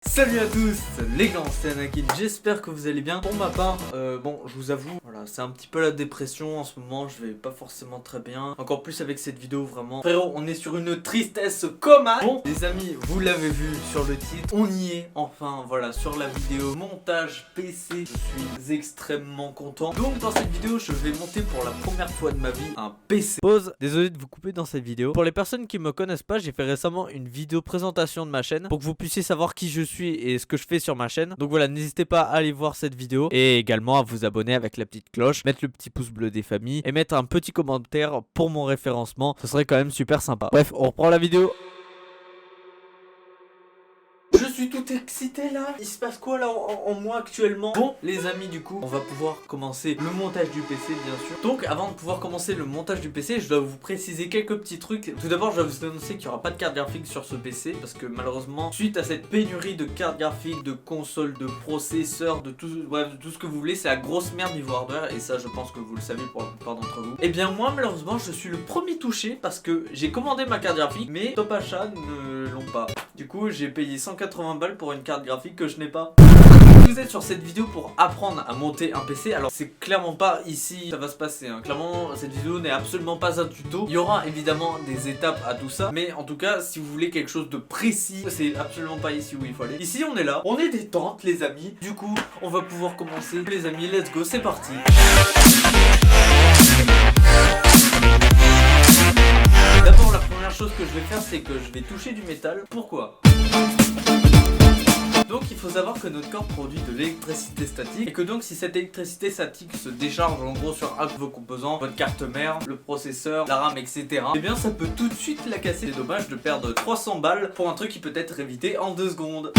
Salut à tous les gars, c'est Anakin, j'espère que vous allez bien. Pour ma part, bon, je vous avoue, voilà, c'est un petit peu la dépression en ce moment, je vais pas forcément très bien. Encore plus avec cette vidéo, vraiment. Frérot, on est sur une tristesse commun. Bon, les amis, vous l'avez vu sur le titre, on y est, enfin, voilà, sur la vidéo montage PC. Je suis extrêmement content. Donc, dans cette vidéo, je vais monter pour la première fois de ma vie un PC. Pause, désolé de vous couper dans cette vidéo. Pour les personnes qui me connaissent pas, j'ai fait récemment une vidéo présentation de ma chaîne pour que vous puissiez savoir qui je suis et ce que je fais sur ma chaîne. Donc voilà, n'hésitez pas à aller voir cette vidéo et également à vous abonner avec la petite cloche, mettre le petit pouce bleu des familles et mettre un petit commentaire pour mon référencement. Ce serait quand même super sympa. Bref, on reprend la vidéo. Je suis tout excité là. Il se passe quoi là en moi actuellement? Bon les amis, du coup on va pouvoir commencer le montage du PC bien sûr. Donc avant de pouvoir commencer le montage du PC, je dois vous préciser quelques petits trucs. Tout d'abord je dois vous annoncer qu'il n'y aura pas de carte graphique sur ce PC, parce que malheureusement suite à cette pénurie de cartes graphiques, de consoles, de processeurs, de tout, bref, de tout ce que vous voulez, c'est la grosse merde niveau hardware. Et ça je pense que vous le savez pour la plupart d'entre vous. Et bien moi malheureusement je suis le premier touché, parce que j'ai commandé ma carte graphique mais Top Achat ne l'ont pas. Du coup j'ai payé 180 balles pour une carte graphique que je n'ai pas. Si vous êtes sur cette vidéo pour apprendre à monter un PC, alors c'est clairement pas ici ça va se passer, hein. Clairement cette vidéo n'est absolument pas un tuto. Il y aura évidemment des étapes à tout ça, mais en tout cas si vous voulez quelque chose de précis, c'est absolument pas ici où il faut aller. Ici on est là, on est détente les amis. Du coup on va pouvoir commencer les amis, let's go, c'est parti. D'abord la première chose que je vais faire, c'est que je vais toucher du métal. Pourquoi? Donc il faut savoir que notre corps produit de l'électricité statique, et que donc si cette électricité statique se décharge en gros sur un de vos composants, votre carte mère, le processeur, la RAM, etc., et bien ça peut tout de suite la casser. C'est dommage de perdre 300 balles pour un truc qui peut être évité en 2 secondes.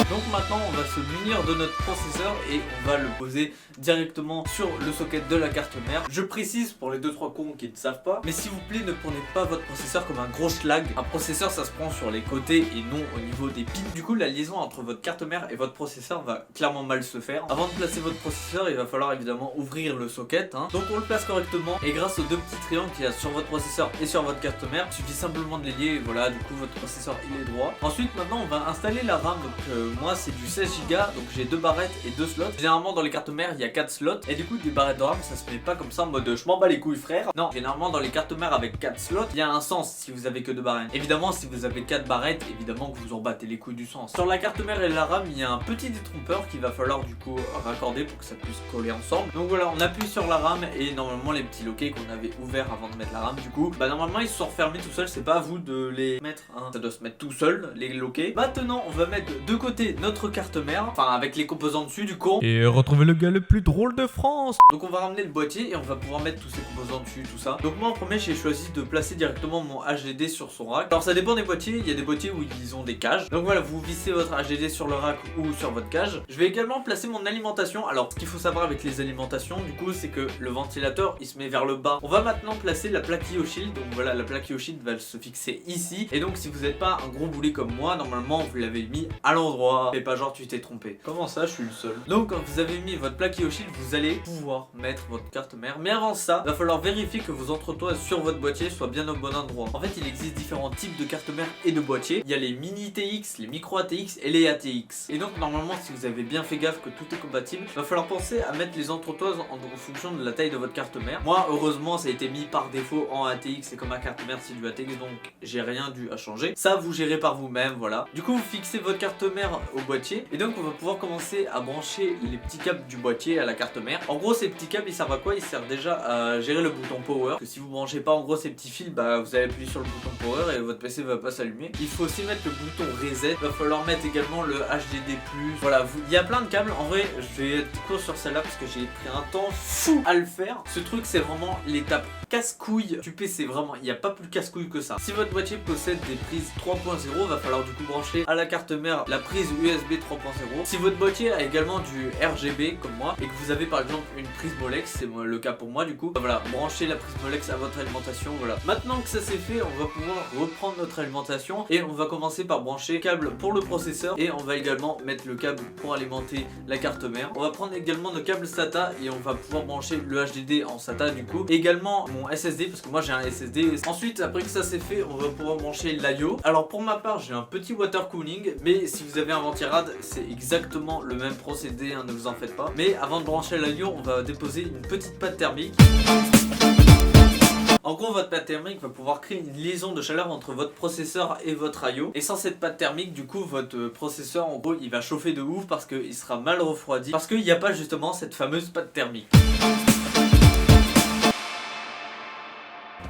Donc maintenant on va se munir de notre processeur et on va le poser directement sur le socket de la carte mère. Je précise pour les 2-3 cons qui ne savent pas, mais s'il vous plaît ne prenez pas votre processeur comme un gros schlag. Un processeur ça se prend sur les côtés et non au niveau des pins. Du coup la liaison entre votre carte mère et votre processeur va clairement mal se faire. Avant de placer votre processeur il va falloir évidemment ouvrir le socket, hein. Donc on le place correctement et grâce aux 2 petits triangles qu'il y a sur votre processeur et sur votre carte mère, il suffit simplement de les lier et voilà, du coup votre processeur il est droit. Ensuite maintenant on va installer la RAM. Donc moi c'est du 16 Go, donc j'ai 2 barrettes et 2 slots. Généralement dans les cartes mères il y a 4 slots, et du coup des barrettes de RAM ça se met pas comme ça en mode je m'en bats les couilles frère. Non, généralement dans les cartes mères avec 4 slots il y a un sens si vous avez que 2 barrettes. Évidemment si vous avez 4 barrettes, évidemment que vous en battez les couilles du sens. Sur la carte mère et la RAM il y a un petit détrompeur qu'il va falloir du coup raccorder pour que ça puisse coller ensemble. Donc voilà, on appuie sur la RAM et normalement les petits loquets qu'on avait ouverts avant de mettre la RAM, du coup bah normalement ils se sont refermés tout seuls, c'est pas à vous de les mettre, hein. Ça doit se mettre tout seul les loquets. Maintenant on va mettre de côté notre carte mère, enfin avec les composants dessus du coup. Et retrouver le gars le plus drôle de France. Donc on va ramener le boîtier et on va pouvoir mettre tous ces composants dessus, tout ça. Donc moi en premier j'ai choisi de placer directement mon HDD sur son rack. Alors ça dépend des boîtiers, il y a des boîtiers où ils ont des cages. Donc voilà, vous vissez votre HDD sur le rack ou sur votre cage. Je vais également placer mon alimentation. Alors ce qu'il faut savoir avec les alimentations du coup, c'est que le ventilateur il se met vers le bas. On va maintenant placer la plaque IO-Shield. Donc voilà, la plaque IO-Shield va se fixer ici. Et donc si vous n'êtes pas un gros boulet comme moi, normalement vous l'avez mis à l'endroit. Fais pas genre tu t'es trompé. Comment ça, je suis le seul? Donc quand vous avez mis votre plaque IO-Shield, vous allez pouvoir mettre votre carte mère. Mais avant ça, il va falloir vérifier que vos entretoises sur votre boîtier soient bien au bon endroit. En fait, il existe différents types de cartes mère et de boîtiers. Il y a les mini TX, les micro ATX et les ATX. Et donc normalement, si vous avez bien fait gaffe que tout est compatible, il va falloir penser à mettre les entretoises en fonction de la taille de votre carte mère. Moi, heureusement, ça a été mis par défaut en ATX et comme ma carte mère c'est du ATX, donc j'ai rien dû à changer. Ça, vous gérez par vous-même, voilà. Du coup, vous fixez votre carte mère au boîtier et donc on va pouvoir commencer à brancher les petits câbles du boîtier à la carte mère. En gros ces petits câbles ils servent à quoi? Ils servent déjà à gérer le bouton power, que si vous branchez pas en gros ces petits fils, bah vous allez appuyer sur le bouton power et votre PC va pas s'allumer. Il faut aussi mettre le bouton reset, il va falloir mettre également le HDD+, voilà, il y a plein de câbles. En vrai je vais être court sur celle-là parce que j'ai pris un temps fou à le faire. Ce truc c'est vraiment l'étape casse-couille du PC, vraiment il n'y a pas plus casse-couille que ça. Si votre boîtier possède des prises 3.0, va falloir du coup brancher à la carte mère la prise USB 3.0. Si votre boîtier a également du RGB comme moi et que vous avez par exemple une prise Molex, c'est le cas pour moi du coup, voilà, branchez la prise Molex à votre alimentation. Voilà, maintenant que ça c'est fait, on va pouvoir reprendre notre alimentation et on va commencer par brancher le câble pour le processeur et on va également mettre le câble pour alimenter la carte mère. On va prendre également nos câbles SATA et on va pouvoir brancher le HDD en SATA du coup, également mon mon SSD parce que moi j'ai un SSD. Ensuite, après que ça c'est fait, on va pouvoir brancher l'IO. Alors pour ma part, j'ai un petit water cooling, mais si vous avez un ventirad, c'est exactement le même procédé, hein, ne vous en faites pas. Mais avant de brancher l'IO, on va déposer une petite pâte thermique. En gros, votre pâte thermique va pouvoir créer une liaison de chaleur entre votre processeur et votre IO. Et sans cette pâte thermique, du coup, votre processeur, en gros, il va chauffer de ouf parce qu'il sera mal refroidi. Parce qu'il n'y a pas justement cette fameuse pâte thermique.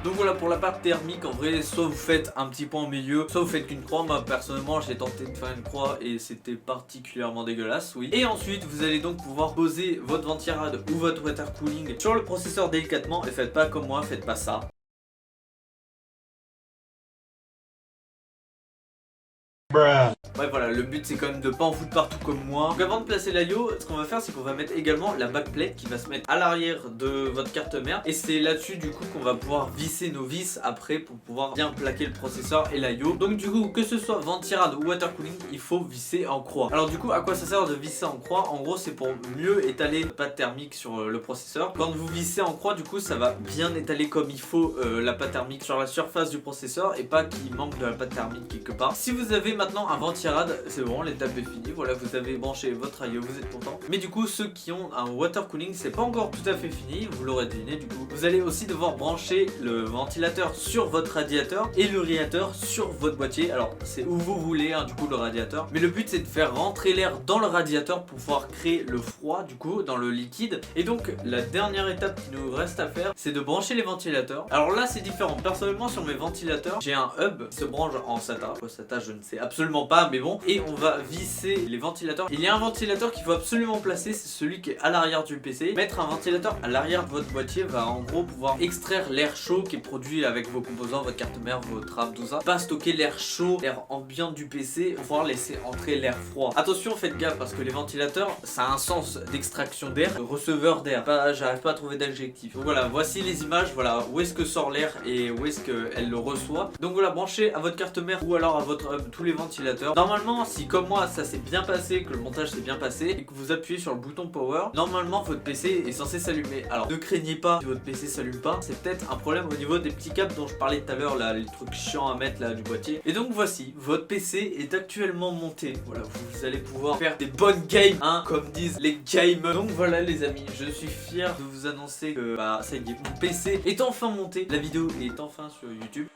Donc voilà pour la pâte thermique, en vrai soit vous faites un petit point au milieu, soit vous faites qu'une croix. Moi personnellement j'ai tenté de faire une croix et c'était particulièrement dégueulasse, oui. Et ensuite vous allez donc pouvoir poser votre ventirad ou votre water cooling sur le processeur délicatement. Et faites pas comme moi, faites pas ça. Ouais voilà, le but c'est quand même de pas en foutre partout comme moi. Donc avant de placer l'IO, ce qu'on va faire c'est qu'on va mettre également la backplate qui va se mettre à l'arrière de votre carte mère. Et c'est là-dessus du coup qu'on va pouvoir visser nos vis après pour pouvoir bien plaquer le processeur et l'IO. Donc du coup que ce soit ventirad ou water cooling, il faut visser en croix. Alors du coup à quoi ça sert de visser en croix? En gros c'est pour mieux étaler la pâte thermique sur le processeur. Quand vous vissez en croix du coup ça va bien étaler comme il faut la pâte thermique sur la surface du processeur et pas qu'il manque de la pâte thermique quelque part. Si vous avez maintenant un ventirad, c'est bon, l'étape est finie. Voilà, vous avez branché votre IO, vous êtes content. Mais du coup, ceux qui ont un water cooling, c'est pas encore tout à fait fini, vous l'aurez deviné du coup. Vous allez aussi devoir brancher le ventilateur sur votre radiateur et le radiateur sur votre boîtier. Alors, c'est où vous voulez, hein, du coup, le radiateur. Mais le but, c'est de faire rentrer l'air dans le radiateur pour pouvoir créer le froid, du coup, dans le liquide. Et donc, la dernière étape qui nous reste à faire, c'est de brancher les ventilateurs. Alors là, c'est différent. Personnellement, sur mes ventilateurs, j'ai un hub qui se branche en SATA. Quoi, SATA, je ne sais absolument pas, mais bon. Et on va visser les ventilateurs. Il y a un ventilateur qu'il faut absolument placer, c'est celui qui est à l'arrière du PC. Mettre un ventilateur à l'arrière de votre boîtier va en gros pouvoir extraire l'air chaud qui est produit avec vos composants, votre carte mère, votre RAM, tout ça. Pas stocker l'air chaud, l'air ambiant du PC, pour pouvoir laisser entrer l'air froid. Attention, faites gaffe parce que les ventilateurs, ça a un sens d'extraction d'air, de receveur d'air. J'arrive pas à trouver d'adjectif. Donc voilà, voici les images, voilà où est-ce que sort l'air et où est-ce qu'elle le reçoit. Donc voilà, branchez à votre carte mère ou alors à votre hub tous les ventilateurs. Normalement, si comme moi ça s'est bien passé, que le montage s'est bien passé et que vous appuyez sur le bouton power, normalement votre PC est censé s'allumer. Alors ne craignez pas si votre PC s'allume pas, c'est peut-être un problème au niveau des petits câbles dont je parlais tout à l'heure, là, les trucs chiants à mettre là du boîtier. Et donc voici, votre PC est actuellement monté. Voilà, vous allez pouvoir faire des bonnes games, hein, comme disent les gamers. Donc voilà les amis, je suis fier de vous annoncer que bah ça y est, mon PC est enfin monté, la vidéo est enfin sur YouTube.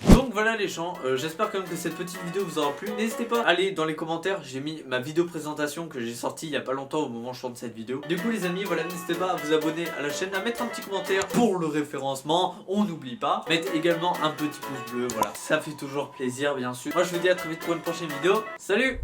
Donc voilà les gens, j'espère quand même que cette petite vidéo vous aura plu. N'hésitez pas à aller dans les commentaires, j'ai mis ma vidéo présentation que j'ai sortie il y a pas longtemps au moment où je tourne cette vidéo. Du coup les amis, voilà, n'hésitez pas à vous abonner à la chaîne, à mettre un petit commentaire pour le référencement, on n'oublie pas. Mettez également un petit pouce bleu, voilà, ça fait toujours plaisir bien sûr. Moi je vous dis à très vite pour une prochaine vidéo, salut!